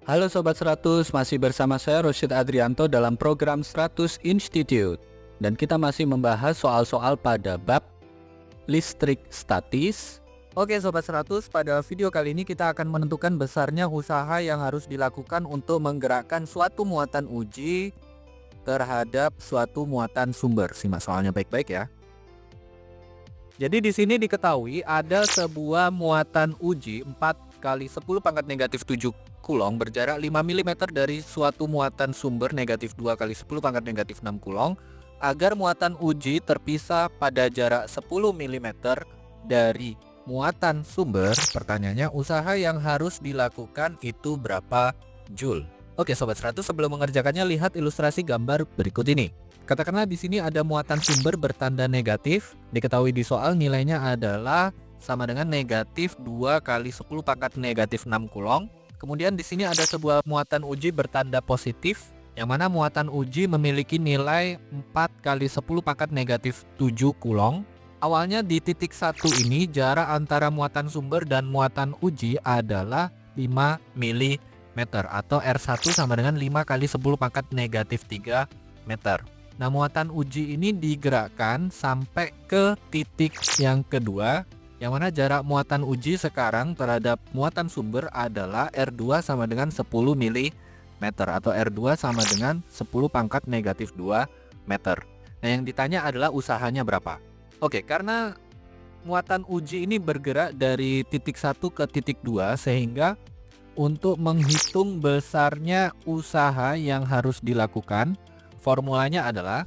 Halo Sobat 100, masih bersama saya Rosyid Adrianto dalam program 100 Institute. Dan kita masih membahas soal-soal pada bab listrik statis. Oke Sobat 100, pada video kali ini kita akan menentukan besarnya usaha yang harus dilakukan untuk menggerakkan suatu muatan uji terhadap suatu muatan sumber. Simak soalnya baik-baik ya. Jadi di sini diketahui ada sebuah muatan uji 4 kali 10 pangkat negatif 7 kulong berjarak 5 mm dari suatu muatan sumber negatif 2 kali 10 pangkat negatif 6 kulong agar muatan uji terpisah pada jarak 10 mm dari muatan sumber. Pertanyaannya, usaha yang harus dilakukan itu berapa joule? Oke Sobat 100, sebelum mengerjakannya lihat ilustrasi gambar berikut ini. Katakanlah di sini ada muatan sumber bertanda negatif, diketahui di soal nilainya adalah sama dengan negatif 2 kali 10 pangkat negatif 6 kulong. Kemudian di sini ada sebuah muatan uji bertanda positif, yang mana muatan uji memiliki nilai 4 kali 10 pangkat negatif 7 kulong. Awalnya di titik 1 ini jarak antara muatan sumber dan muatan uji adalah 5 mm atau R1 sama dengan 5 kali 10 pangkat negatif 3 meter. Nah, muatan uji ini digerakkan sampai ke titik yang kedua, yang mana jarak muatan uji sekarang terhadap muatan sumber adalah R2 sama dengan 10 mm atau R2 sama dengan 10 pangkat negatif 2 meter. Nah, yang ditanya adalah usahanya berapa. Oke, karena muatan uji ini bergerak dari titik 1 ke titik 2, sehingga untuk menghitung besarnya usaha yang harus dilakukan, formulanya adalah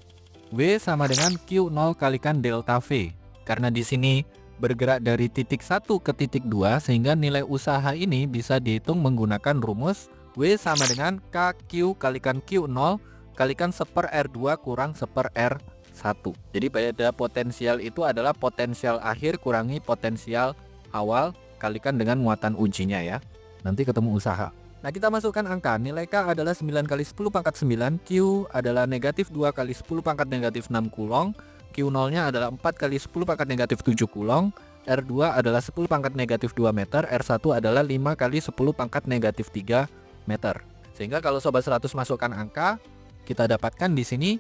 W sama dengan Q0 kalikan delta V. Karena di sini bergerak dari titik 1 ke titik 2, sehingga nilai usaha ini bisa dihitung menggunakan rumus W sama dengan KQ kalikan Q0 kalikan 1/R2 kurang 1/R1. Jadi pada potensial itu adalah potensial akhir kurangi potensial awal kalikan dengan muatan ujinya ya. Nanti ketemu usaha. Nah, kita masukkan angka. Nilai K adalah 9 kali 10 pangkat 9, Q adalah negatif 2 kali 10 pangkat negatif 6 kulong, Q0-nya adalah 4 kali 10 pangkat negatif 7 kulong, R2 adalah 10 pangkat negatif 2 meter, R1 adalah 5 kali 10 pangkat negatif 3 meter. Sehingga kalau Sobat 100 masukkan angka, kita dapatkan di sini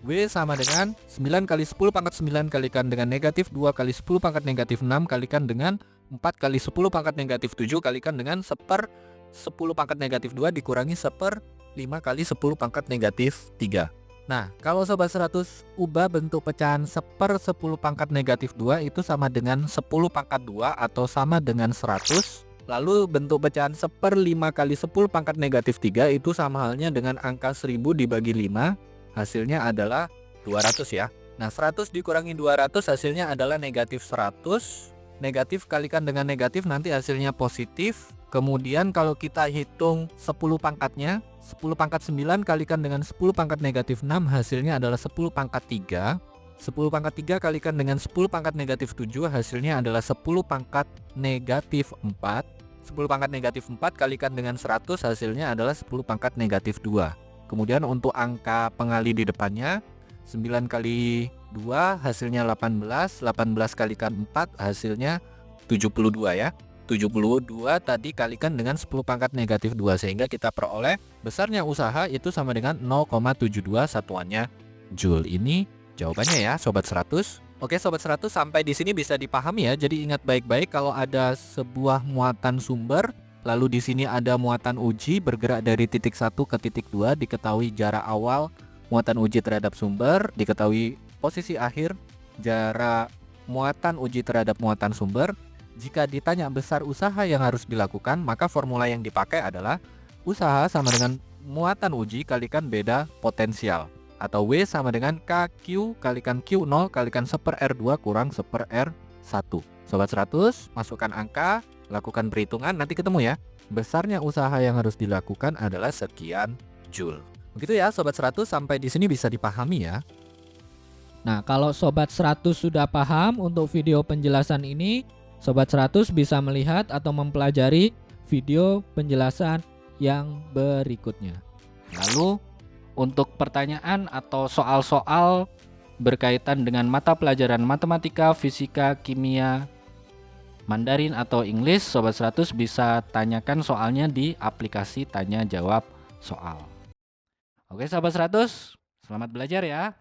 W sama dengan 9 kali 10 pangkat 9 kalikan dengan negatif 2 kali 10 pangkat negatif 6 kalikan dengan 4 kali 10 pangkat negatif 7 kalikan dengan 10 pangkat negatif 2 dikurangi 5 kali 10 pangkat negatif 3. Nah, kalau Sobat 100 ubah bentuk pecahan 10 pangkat negatif 2 itu sama dengan 10 pangkat 2 atau sama dengan 100. Lalu bentuk pecahan 1/5 kali 10 pangkat negatif 3 itu sama halnya dengan angka 1000 dibagi 5, hasilnya adalah 200 ya. Nah, 100 dikurangi 200 hasilnya adalah negatif 100. Negatif kalikan dengan negatif nanti hasilnya positif. Kemudian kalau kita hitung 10 pangkatnya, 10 pangkat 9 kalikan dengan 10 pangkat negatif 6 hasilnya adalah 10 pangkat 3. 10 pangkat 3 kalikan dengan 10 pangkat negatif 7 hasilnya adalah 10 pangkat negatif 4. 10 pangkat negatif 4 kalikan dengan 100 hasilnya adalah 10 pangkat negatif 2. Kemudian untuk angka pengali di depannya, 9 kali 2 hasilnya 18, 18 kalikan 4 hasilnya 72 ya. 72 tadi kalikan dengan 10 pangkat negatif 2, sehingga kita peroleh besarnya usaha itu sama dengan 0,72 satuannya joule. Ini jawabannya ya Sobat 100. Oke Sobat 100, sampai di sini bisa dipahami ya. Jadi ingat baik-baik, kalau ada sebuah muatan sumber, lalu di sini ada muatan uji bergerak dari titik 1 ke titik 2, diketahui jarak awal muatan uji terhadap sumber, diketahui posisi akhir jarak muatan uji terhadap muatan sumber. Jika ditanya besar usaha yang harus dilakukan, maka formula yang dipakai adalah usaha sama dengan muatan uji kalikan beda potensial, atau W sama dengan KQ kalikan Q0 kalikan 1/R2 kurang 1/R1. Sobat 100, masukkan angka, lakukan perhitungan, nanti ketemu ya. Besarnya usaha yang harus dilakukan adalah sekian joule. Begitu ya Sobat 100, sampai di sini bisa dipahami ya. Nah, kalau Sobat 100 sudah paham untuk video penjelasan ini, Sobat 100 bisa melihat atau mempelajari video penjelasan yang berikutnya. Lalu untuk pertanyaan atau soal-soal berkaitan dengan mata pelajaran matematika, fisika, kimia, Mandarin atau English, Sobat 100 bisa tanyakan soalnya di aplikasi tanya jawab soal. Oke Sobat 100, selamat belajar ya.